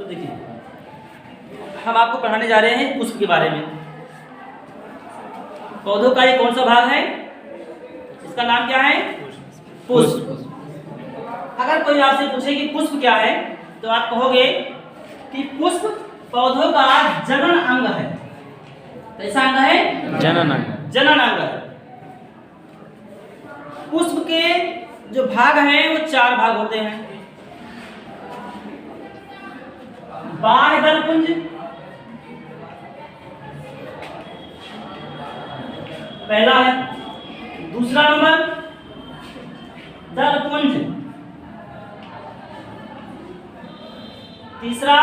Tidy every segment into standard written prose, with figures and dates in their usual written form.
तो देखिए, हम आपको पढ़ाने जा रहे हैं पुष्प के बारे में। पौधों का ये कौन सा भाग है? इसका नाम क्या है? पुष्प। अगर कोई आपसे पूछे कि पुष्प क्या है, तो आप कहोगे कि पुष्प पौधों का जनन अंग है। कैसा अंग है? जनन अंग। जनन अंग है। पुष्प के जो भाग हैं वो 4 भाग होते हैं। बाह्य दल पुंज, पहला है। दूसरा नंबर दल पुंज, तीसरा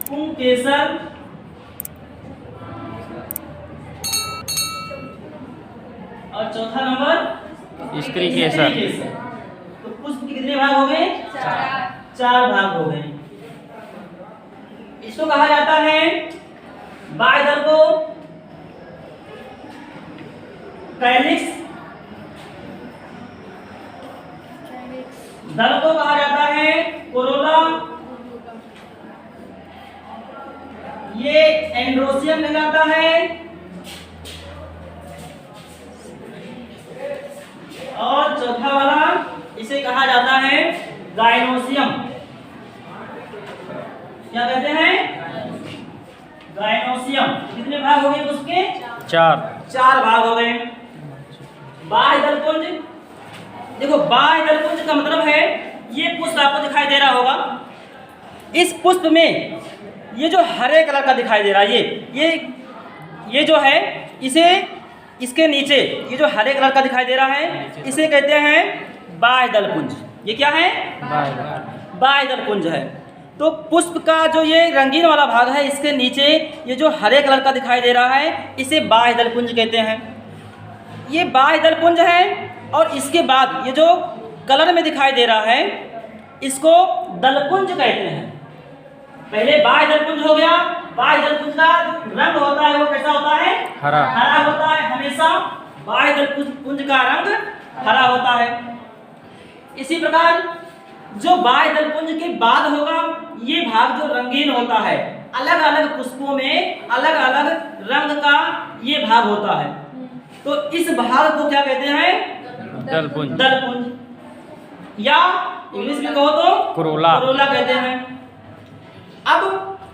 पुंकेसर, और चौथा नंबर स्त्री केसर। तो पुष्प के कितने भाग हो गए? 4 भाग हो गए। इसको कहा जाता है, बाह्य दल को कैलिक्स, दल को कहा जाता है कोरोला, ये एंड्रोसियम कहलाता है, और चौथा वाला इसे कहा जाता है गाइनोसियम। क्या कहते हैं? गाइनोसियम। कितने भाग हो गए उसके? 4 भाग हो गए। बाह्य दल पुंज, देखो बाह्य दल पुंज का मतलब है, ये पुष्प आपको दिखाई दे रहा होगा। इस पुष्प में ये जो हरे कलर का दिखाई दे रहा है, ये जो है, इसे इसके नीचे ये जो हरे कलर का दिखाई दे रहा है, इसे कहते हैं बाह्य दल पुंज। ये क्या है? बाह्य दल पुंज है। तो पुष्प का जो ये रंगीन वाला भाग है, इसके नीचे ये जो हरे कलर का दिखाई दे रहा है, इसे बाह्य दल पुंज कहते हैं। ये बाह्य दल पुंज है। और इसके बाद ये जो कलर में दिखाई दे रहा है, इसको दलपुंज कहते हैं। पहले बाह्य दल पुंज हो गया। बाह्य दल पुंज का रंग होता है, वो कैसा होता है? हरा होता है। हमेशा बाह्य दल पुंज का रंग हरा होता है। इसी प्रकार जो बाह्य दल पुंज के बाद होगा, ये भाग जो रंगीन होता है, अलग अलग पुष्पों में अलग अलग रंग का ये भाग होता है। तो इस भाग को क्या कहते हैं? दलपुंज। दलपुंज, या इंग्लिश में कहो तो कोरोला कहते हैं। अब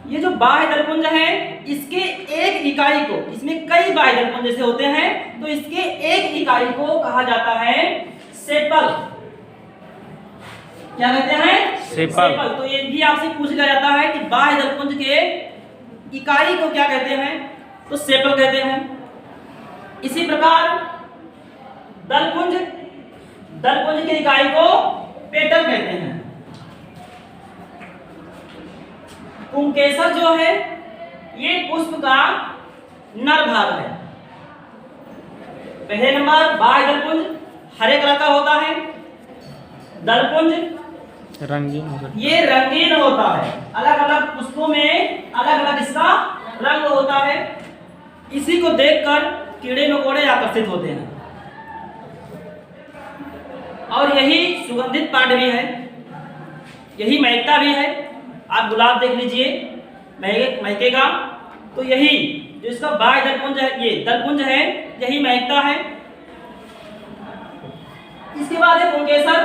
ये जो बाह्य दलपुंज है, इसके एक इकाई को, इसमें कई बाह्य दलपुंज जैसे होते हैं, तो इसके एक इकाई को कहा जाता है सेपल। क्या कहते हैं? सेपल। तो ये भी आपसे पूछ लिया जाता है कि बाह्य दलपुंज के इकाई को क्या कहते हैं, तो सेपल कहते हैं। इसी प्रकार दलपुंज की इकाई को पेटल कहते हैं। पुंकेसर जो है, ये पुष्प का नर भाग है। पहले नंबर बाह्य दलपुंज हरे कलर का होता है। दलपुंज रंगीन, ये रंगीन होता है। अलग अलग पुष्पों में अलग अलग इसका रंग होता है। इसी को देखकर कीड़े मकोड़े आकर्षित होते हैं। और यही सुगंधित पार्ट भी है, यही महकता भी है। आप गुलाब देख लीजिए, महकेगा। तो यही जो इसका बाह्य दलपुंज है, ये दलपुंज है, यही महकता है। इसके बाद है पुंकेसर,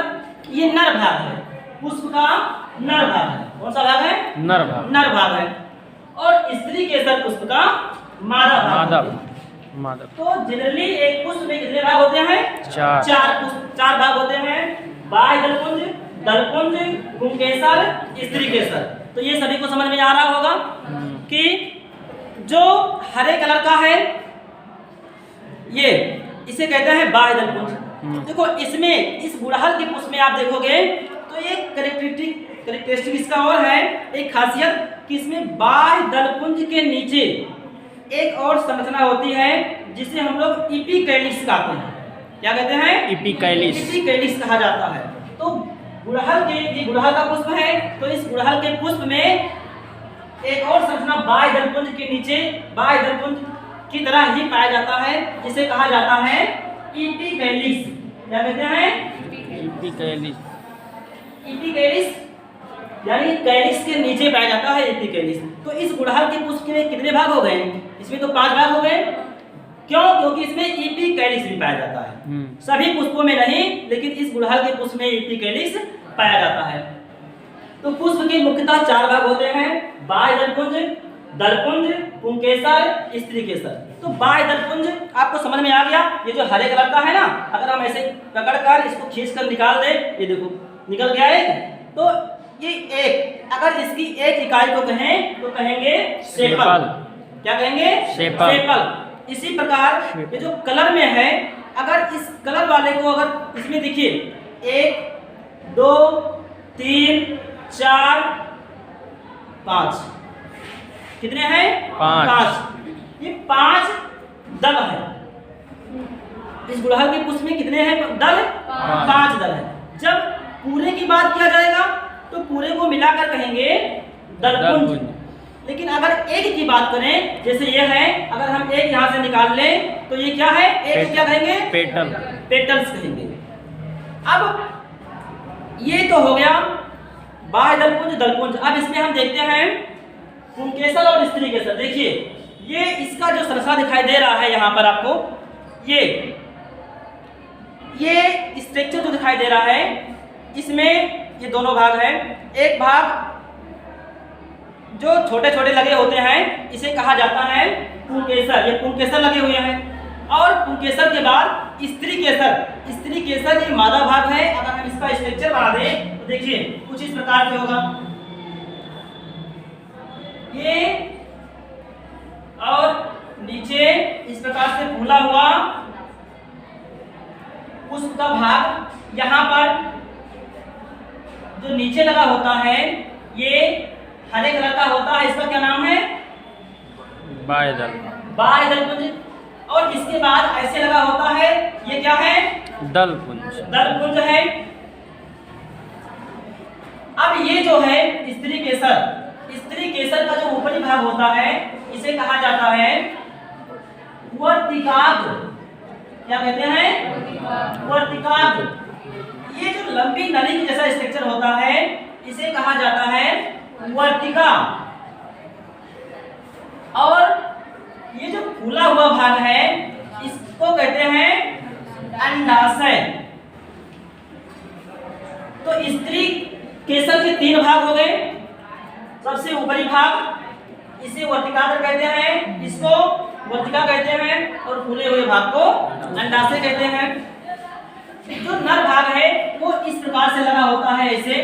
ये नर भाग है, पुष्प का नर भाग है। कौन सा भाग है? नर भाग है। और स्त्री केसर पुष्प का मादा भाग। तो जनरली एक पुष्प में कितने भाग होते हैं? 4 भाग होते हैं। बाह्य दलपुंज, दलपुंज, पुंकेसर, स्त्री केसर। तो ये सभी को समझ में आ रहा होगा कि जो हरे कलर का है, ये इसे कहते हैं बाह्य दलपुंज। देखो इसमें, इस गुड़हल के पुष्प में आप देखोगे तो एक कैरेक्टरिस्टिक इसका और है, एक खासियत, कि इसमें बाह्य दलपुंज के नीचे एक और संरचना होती है, जिसे हम लोग इपिकैलिस कहते हैं। क्या कहते हैं? इपिकैलिस कहा जाता है। तो गुड़हल के, ये गुड़हल का पुष्प है, तो इस गुड़हल के पुष्प में एक और संरचना बाह्य दलपुंज के नीचे बाह्य दलपुंज की तरह ही पाया जाता है, जिसे कहा जाता है इपिकैलिस। क्या कहते हैं? इपिकैलिस। एपिकैलिस यानी कैलिक्स के नीचे पाया जाता है एपिकैलिस। तो इस गुड़हल के पुष्प में कितने भाग हो गए? इसमें तो 5 भाग हो गए। क्यों? क्योंकि इसमें एपिकैलिस भी पाया जाता है। सभी पुष्पों में नहीं, लेकिन इस गुड़हल के पुष्प में एपिकैलिस पाया जाता है। तो पुष्प के मुख्यतः 4 भाग होते हैं, बाह्य दलपुंज, दलपुंज, पुंकेसर, स्त्री केसर। तो बाह्य दलपुंज आपको समझ में आ गया। ये जो हरे कलर का है ना, अगर हम ऐसे पकड़कर इसको खींचकर निकाल दे, ये देखो निकल गया एक। तो ये एक, अगर इसकी एक इकाई को कहें तो कहेंगे सेपल। क्या कहेंगे? सेपल। इसी प्रकार ये जो कलर में है, अगर इस कलर वाले को अगर इसमें देखिए 1 2 3 4 5, कितने हैं? 5। ये 5 दल है। इस गुड़हल के पुष्प में कितने हैं दल? 5 दल है। जब पूरे की बात किया जाएगा तो पूरे को मिलाकर कहेंगे दलपुंज। लेकिन अगर एक की बात करें, जैसे ये है, अगर हम एक यहाँ से निकाल लें तो ये क्या है? एक क्या कहेंगे? पेटल। पेटल्स कहेंगे। अब ये तो हो गया बाह्य दलपुंज, दलपुंज। अब इसमें हम देखते हैं पुंकेसर और स्त्री केसर। देखिए ये इसका जो सरसा दिखाई दे रहा है यहाँ पर आपको, ये स्ट्रक्चर जो दिखाई दे रहा है, इसमें ये दोनों भाग हैं। एक भाग जो छोटे छोटे लगे होते हैं, इसे कहा जाता है पुंकेसर। ये पुंकेसर लगे हुए हैं। और पुंकेसर के बाद स्त्री केसर। स्त्री केसर ये मादा भाग है। अगर हम इसका स्ट्रक्चर बना दें तो देखिए कुछ इस प्रकार से होगा ये, और नीचे इस प्रकार से फूला हुआ पुष्प का भाग। यहाँ पर जो नीचे लगा होता है ये हरे कलर का होता है, इसका क्या नाम है? बाह्य दल। बाह्य दलपुंज। और इसके बाद ऐसे लगा होता है, ये क्या है? दलपुंज। दलपुंज है। अब ये जो है स्त्री केसर, स्त्री केसर का जो ऊपरी भाग होता है, इसे कहा जाता है वर्तिकाग्र। क्या कहते हैं? वर्तिकाग्र। ये जो लंबी नली की जैसा स्ट्रक्चर होता है, इसे कहा जाता है वर्तिका। और ये जो फूला हुआ भाग है, इसको कहते हैं अंडाशय। तो स्त्री केसर के 3 भाग हो गए। सबसे ऊपरी भाग इसे वर्तिकाग्र कहते हैं, इसको वर्तिका कहते हैं, और फूले हुए भाग को अंडाशय कहते हैं। जो नर भाग है वो इस प्रकार से लगा होता है, ऐसे।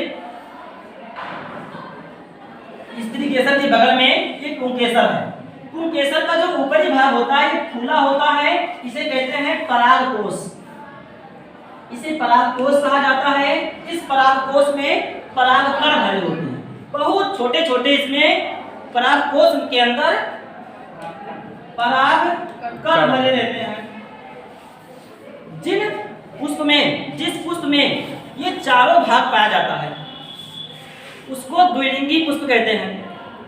स्त्री केसर के बगल में ये पुंकेसर है। पुंकेसर का जो ऊपरी भाग होता है, ये फूला होता है, इसे कहते हैं परागकोश। इसे परागकोश कहा जाता है। इस परागकोश में परागकण भरे होते हैं, बहुत छोटे छोटे। इसमें परागकोश के अंदर परागकण भरे रहते हैं। जिस पुष्प में ये चारों भाग पाया जाता है, उसको द्विलिंगी पुष्प कहते हैं।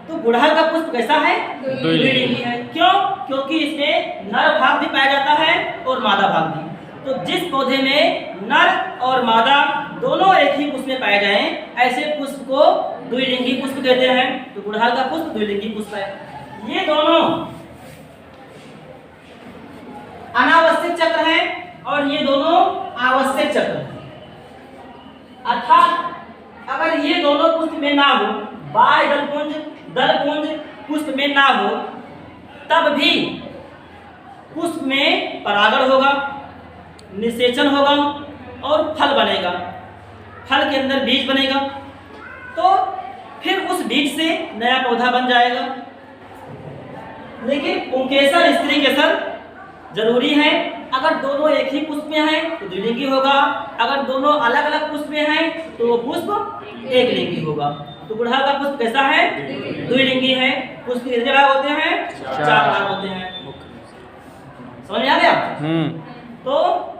तो गुड़हल का पुष्प कैसा है? द्विलिंगी है। क्यों? क्योंकि इसमें नर भाग भी पाया जाता है और मादा भाग भी। तो जिस पौधे में नर और मादा दोनों एक ही पुष्प में पाए जाएं, ऐसे पुष्प को द्विलिंगी पुष्प कहते हैं। तो गुड़हल का पुष्प द्विलिंगी पुष्प है। ये दोनों अनावश्यक चक्र हैं और ये दोनों आवश्यक चक्र हैं। अर्थात अगर ये दोनों पुष्प में ना हो, बाह्य दलपुंज, दलपुंज पुष्प में ना हो, तब भी पुष्प में परागण होगा, निषेचन होगा और फल बनेगा। फल के अंदर बीज बनेगा, तो फिर उस बीज से नया पौधा बन जाएगा। लेकिन पुंकेसर स्त्री केसर जरूरी है। अगर दोनों एक ही पुष्प में हैं तो द्विलिंगी होगा, अगर दोनों अलग अलग पुष्प में हैं तो वो पुष्प एक लिंगी होगा। तो गुड़हल का पुष्प कैसा है? द्विलिंगी है। पुष्प कितने भाग होते हैं? 4 भाग होते हैं। समझ में आ गया? तो